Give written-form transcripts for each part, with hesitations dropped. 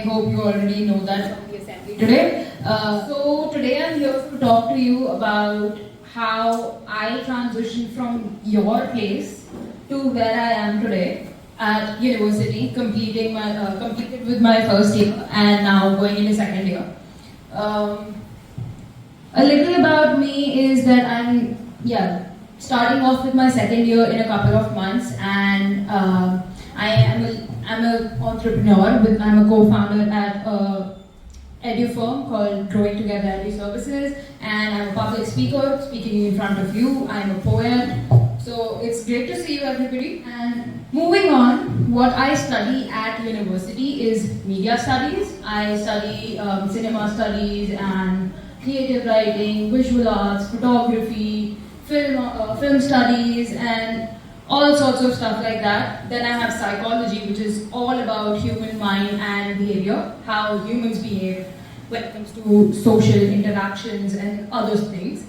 hope you already know that from the assembly today. So today I'm here to talk to you about how I transitioned from your place to where I am today at university, completed with my first year and now going into second year. A little about me is that I'm starting off with my second year in a couple of months, and I'm an entrepreneur. I'm a co-founder at a edu firm called Growing Together Edu Services, and I'm a public speaker speaking in front of you. I'm a poet, so it's great to see you, everybody. And moving on, what I study at university is media studies. I study cinema studies and creative writing, visual arts, photography, film studies, and all sorts of stuff like that. Then I have psychology, which is all about human mind and behavior, how humans behave when it comes to social interactions and other things.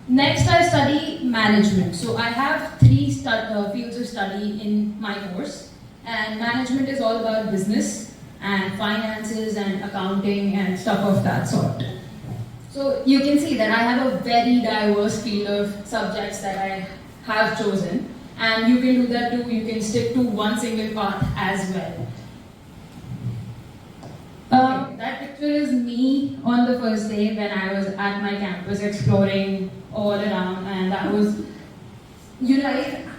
Next, I study management. So I have three fields of study in my course, and management is all about business and finances and accounting and stuff of that sort. So you can see that I have a very diverse field of subjects that I have chosen, and you can do that too. You can stick to one single path as well. That picture is me on the first day when I was at my campus exploring all around, and that was,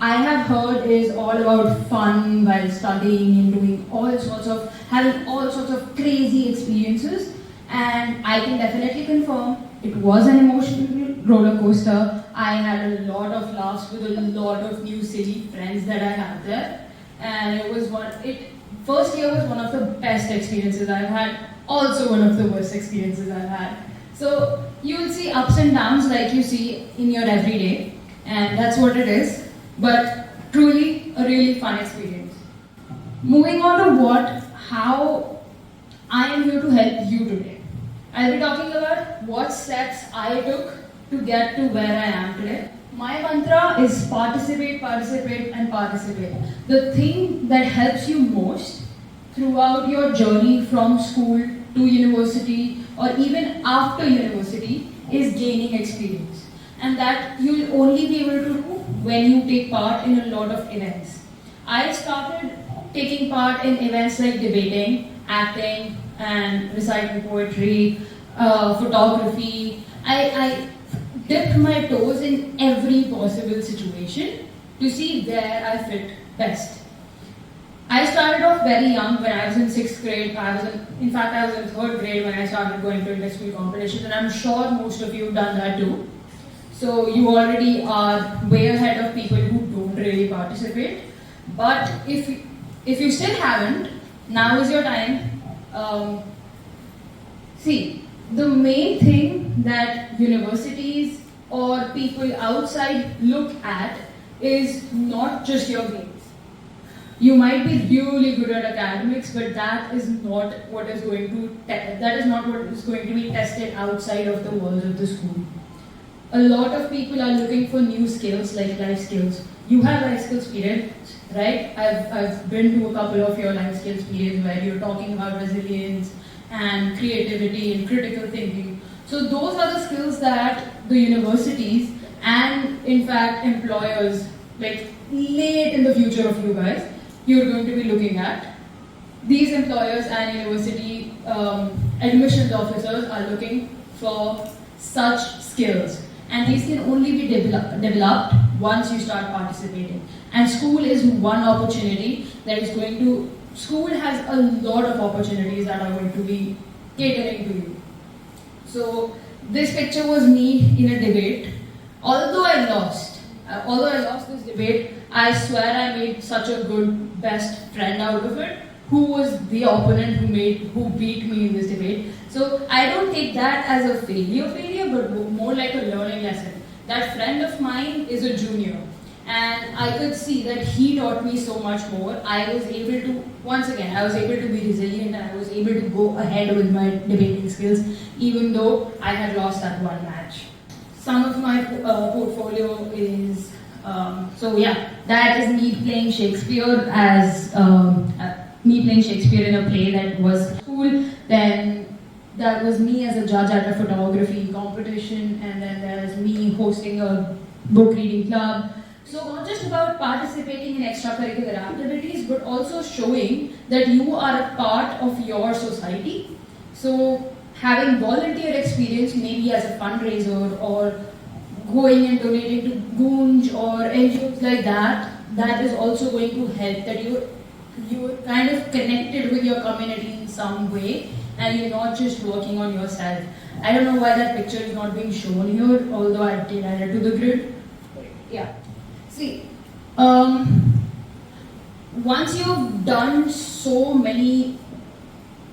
I have heard is all about fun while studying and doing having all sorts of crazy experiences. And I can definitely confirm it was an emotional roller coaster. I had a lot of laughs with a lot of new silly friends that I had there. And first year was one of the best experiences I've had, also one of the worst experiences I've had. So you will see ups and downs like you see in your everyday, and that's what it is. But truly a really fun experience. Moving on to how I am here to help you today. I'll be talking about what steps I took to get to where I am today. My mantra is participate, participate, and participate. The thing that helps you most throughout your journey from school to university or even after university is gaining experience. And that you'll only be able to do when you take part in a lot of events. I started taking part in events like debating, acting, and reciting poetry, photography. I dipped my toes in every possible situation to see where I fit best. I started off very young when I was in 6th grade. I was in 3rd grade when I started going to inter-school competitions, and I'm sure most of you have done that too. So you already are way ahead of people who don't really participate. But if you still haven't, now is your time. See, the main thing that universities or people outside look at is not just your grades. You might be really good at academics, but that is not what is going to be tested outside of the walls of the school. A lot of people are looking for new skills like life skills. You have life skills periods, right? I've been to a couple of your life skills periods where you're talking about resilience and creativity and critical thinking. So those are the skills that the universities and in fact employers, like late in the future of you guys, you're going to be looking at. These employers and university admissions officers are looking for such skills, and these can only be developed once you start participating. And school is one opportunity school has a lot of opportunities that are going to be catering to you. So this picture was me in a debate. Although I lost this debate, I swear I made such a good best friend out of it, who was the opponent who beat me in this debate. So I don't take that as a failure, but more like a learning lesson. That friend of mine is a junior, and I could see that he taught me so much more. I was able to be resilient, and I was able to go ahead with my debating skills, even though I had lost that one match. Some of my portfolio is, that is me playing Shakespeare as me playing Shakespeare in a play that was cool. Then that was me as a judge at a photography competition, and then there's me hosting a book reading club. So not just about participating in extracurricular activities, but also showing that you are a part of your society. So having volunteer experience, maybe as a fundraiser or going and donating to Goonj or NGOs like that, that is also going to help, that you're kind of connected with your community in some way, and you're not just working on yourself. I don't know why that picture is not being shown here, although I did add it to the grid. Yeah. See, once you've done so many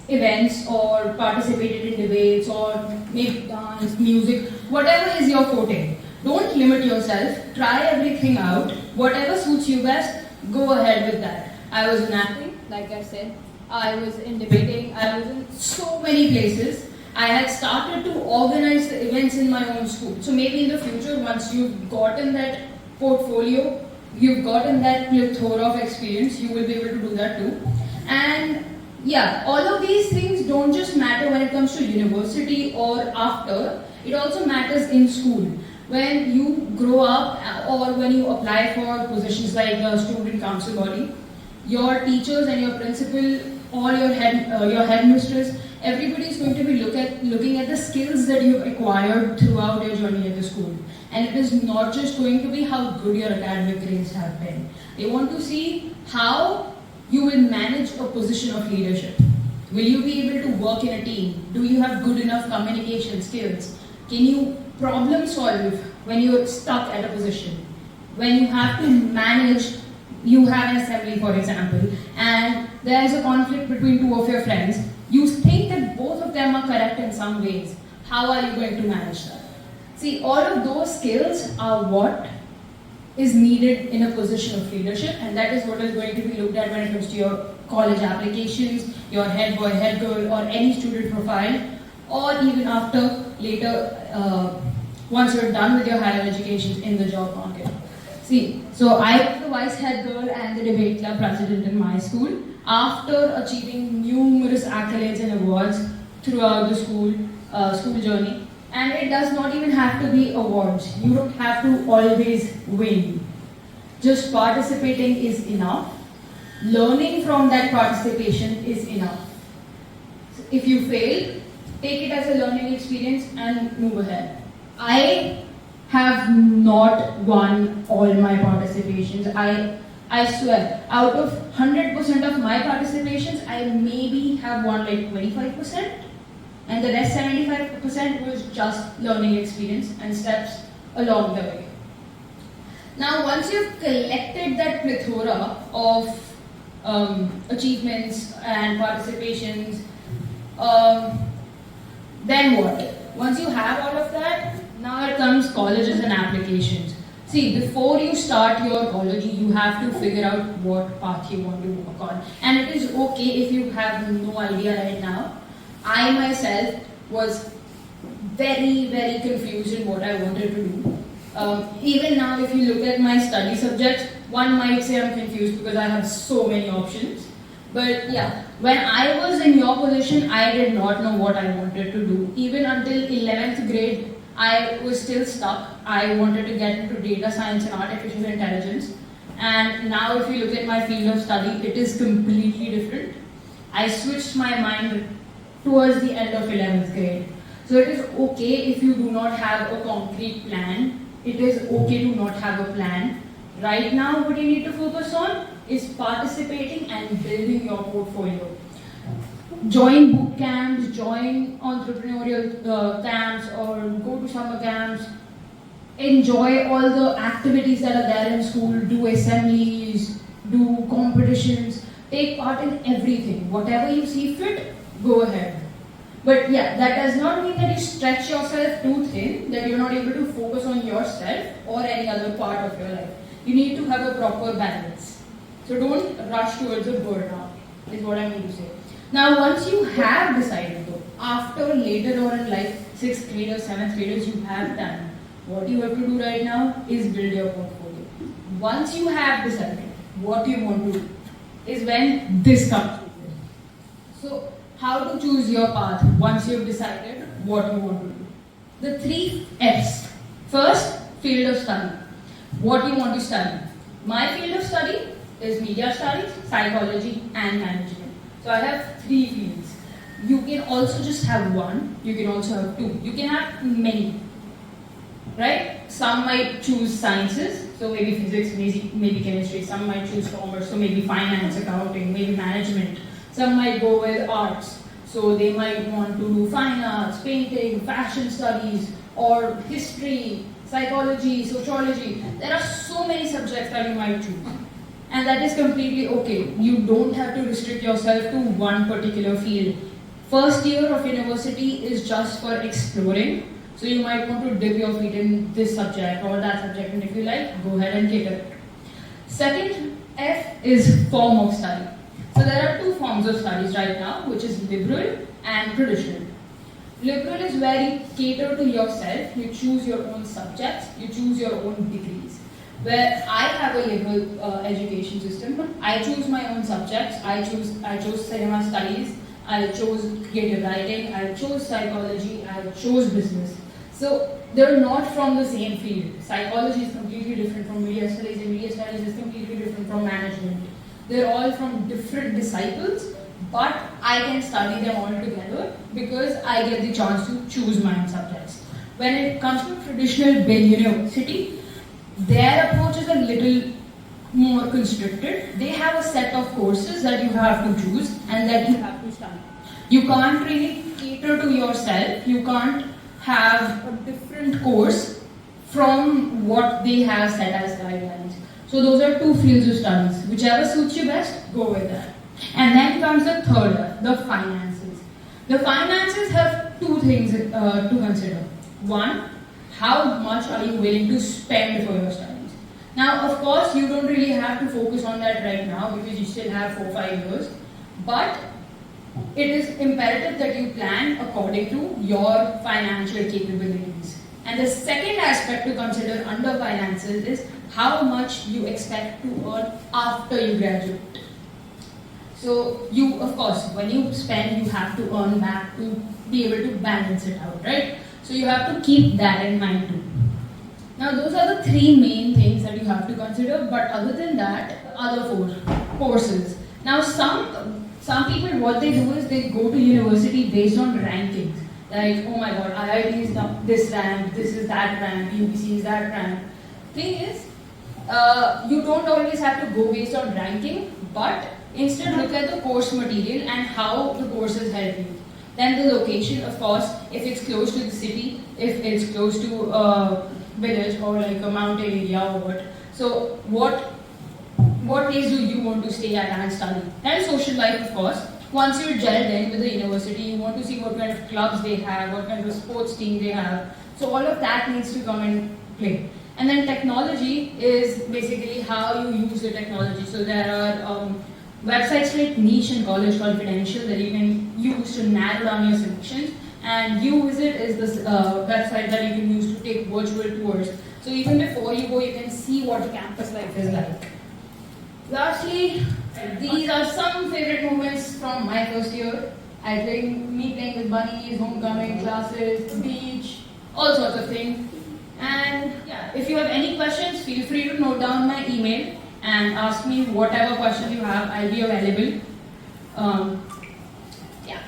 events or participated in debates or maybe dance, music, whatever is your forte, don't limit yourself. Try everything out. Whatever suits you best, go ahead with that. I was in acting, like I said. I was in debating. I was in so many places. I had started to organize the events in my own school. So maybe in the future, once you've gotten that portfolio, you've gotten that plethora of experience, you will be able to do that too. And yeah, all of these things don't just matter when it comes to university or after. It also matters in school. When you grow up or when you apply for positions like the student council body, your teachers and your principal, all your headmistress, everybody is going to be looking at the skills that you've acquired throughout your journey at the school. And it is not just going to be how good your academic grades have been. They want to see how you will manage a position of leadership. Will you be able to work in a team? Do you have good enough communication skills? Can you problem solve when you're stuck at a position? When you have to manage, you have an assembly, for example, and there is a conflict between two of your friends. You think that both of them are correct in some ways. How are you going to manage that? See, all of those skills are what is needed in a position of leadership, and that is what is going to be looked at when it comes to your college applications, your head boy, head girl, or any student profile, or even after later, once you're done with your higher education in the job market. See, so I was the vice head girl and the debate club president in my school after achieving numerous accolades and awards throughout the school journey. And it does not even have to be awards. You don't have to always win. Just participating is enough. Learning from that participation is enough. If you fail, take it as a learning experience and move ahead. I have not won all my participations. I swear, out of 100% of my participations, I maybe have won like 25%. And the rest 75% was just learning experience and steps along the way. Now, once you've collected that plethora of achievements and participations, then what? Once you have all of that, now it comes colleges and applications. See, before you start your college, you have to figure out what path you want to work on. And it is okay if you have no idea right now. I myself was very, very confused in what I wanted to do. Even now, if you look at my study subjects, one might say I'm confused because I have so many options. But yeah, when I was in your position, I did not know what I wanted to do. Even until 11th grade, I was still stuck. I wanted to get into data science and artificial intelligence. And now if you look at my field of study, it is completely different. I switched my mind towards the end of 11th grade. So it is okay if you do not have a concrete plan. It is okay to not have a plan. Right now, what you need to focus on is participating and building your portfolio. Join boot camps, join entrepreneurial camps, or go to summer camps. Enjoy all the activities that are there in school. Do assemblies, do competitions. Take part in everything. Whatever you see fit, go ahead. But yeah, that does not mean that you stretch yourself too thin, that you're not able to focus on yourself or any other part of your life. You need to have a proper balance. So don't rush towards a burnout, is what I mean to say. Now, once you have decided though, after later on in life, 6th grade or 7th graders, you have done, what you have to do right now is build your portfolio. Once you have decided what you want to do, is when this comes. So, how to choose your path once you've decided what you want to do? The three F's. First, field of study. What you want to study. My field of study is media studies, psychology, and management. So I have three fields. You can also just have one. You can also have two. You can have many. Right? Some might choose sciences, so maybe physics, maybe chemistry. Some might choose commerce, so maybe finance, accounting, maybe management. Some might go with arts, so they might want to do fine arts, painting, fashion studies, or history, psychology, sociology. There are so many subjects that you might choose. And that is completely okay. You don't have to restrict yourself to one particular field. First year of university is just for exploring. So you might want to dip your feet in this subject or that subject, and if you like, go ahead and cater it. Second F is form of study. So there are two forms of studies right now, which is liberal and traditional. Liberal is where you cater to yourself, you choose your own subjects, you choose your own degrees. Where I have a liberal education system, I choose my own subjects, I chose cinema studies, I chose creative writing, I chose psychology, I chose business. So they're not from the same field. Psychology is completely different from media studies, and media studies is completely different from management. They're all from different disciples, but I can study them all together because I get the chance to choose my own subjects. When it comes to traditional Bill University, their approach is a little more constricted. They have a set of courses that you have to choose and that you have to study. You can't really cater to yourself. You can't have a different course from what they have set as guidelines. So those are two fields of studies. Whichever suits you best, go with that. And then comes the third, the finances. The finances have two things to consider. One, how much are you willing to spend for your studies? Now, of course, you don't really have to focus on that right now because you still have 4-5 years. But it is imperative that you plan according to your financial capabilities. And the second aspect to consider under finances is how much you expect to earn after you graduate. So you, of course, when you spend, you have to earn back to be able to balance it out, right? So you have to keep that in mind too. Now those are the three main things that you have to consider, but other than that, other 4 courses. Now some people, what they do is they go to university based on rankings. Like, oh my god, IIT is this rank, this is that rank, UBC is that rank. Thing is, you don't always have to go based on ranking, but instead look at the course material and how the courses help you. Then the location, of course, if it's close to the city, if it's close to a village or like a mountain area or what. So what place do you want to stay at and study? And social life, of course. Once you're gelled in with the university, you want to see what kind of clubs they have, what kind of sports team they have. So all of that needs to come in play. And then technology is basically how you use the technology. So there are websites like Niche and College Confidential that you can use to narrow down your selections. And UVisit is this website that you can use to take virtual tours. So even before you go, you can see what campus life is like. Lastly, these are some favorite moments from my first year. I think me playing with bunnies, homecoming, classes, beach, all sorts of things. And yeah, if you have any questions, feel free to note down my email and ask me whatever questions you have. I'll be available. Yeah.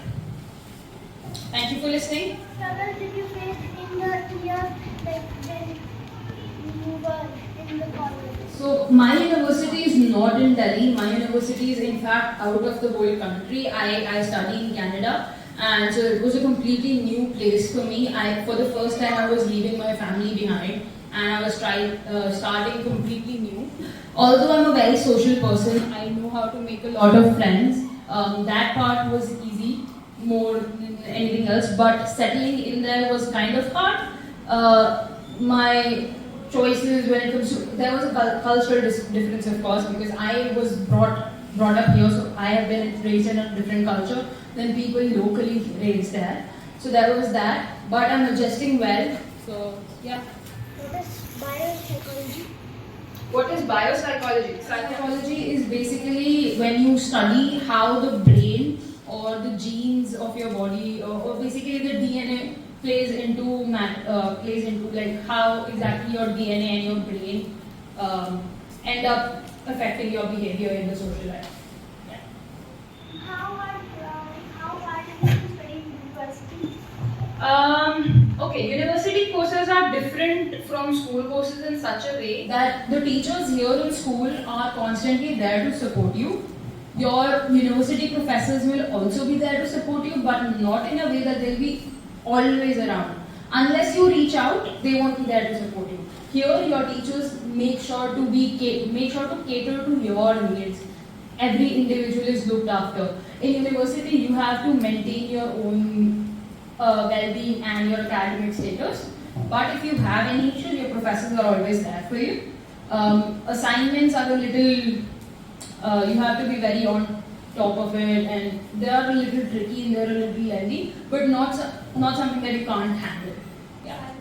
Thank you for listening. Struggle did you face in the year like when you were in the college? So my university is not in Delhi. My university is in fact out of the whole country. I study in Canada, and so it was a completely new place for me. For the first time I was leaving my family behind, and I was starting completely new. Although I'm a very social person, I know how to make a lot of friends. That part was easy, more than anything else. But settling in there was kind of hard. My choices when it comes to, there was a cultural difference, of course, because I was brought up here, so I have been raised in a different culture than people locally raised there. So there was that, but I'm adjusting well. So yeah. What is biopsychology? What is biopsychology? Psychology is basically when you study how the brain or the genes of your body, or basically the DNA plays into like how exactly your DNA and your brain end up affecting your behavior in the social life. Yeah. How are you studying university? Okay, university courses are different from school courses in such a way that the teachers here in school are constantly there to support you. Your university professors will also be there to support you, but not in a way that they'll be always around. Unless you reach out, they won't be there to support you. Here, your teachers make sure to cater to your needs. Every individual is looked after. In university, you have to maintain your own well-being and your academic status. But if you have any issue, your professors are always there for you. Assignments are a little, you have to be very on top of it, and they are a little tricky and they're a little lengthy, but not something that you can't handle. Yeah.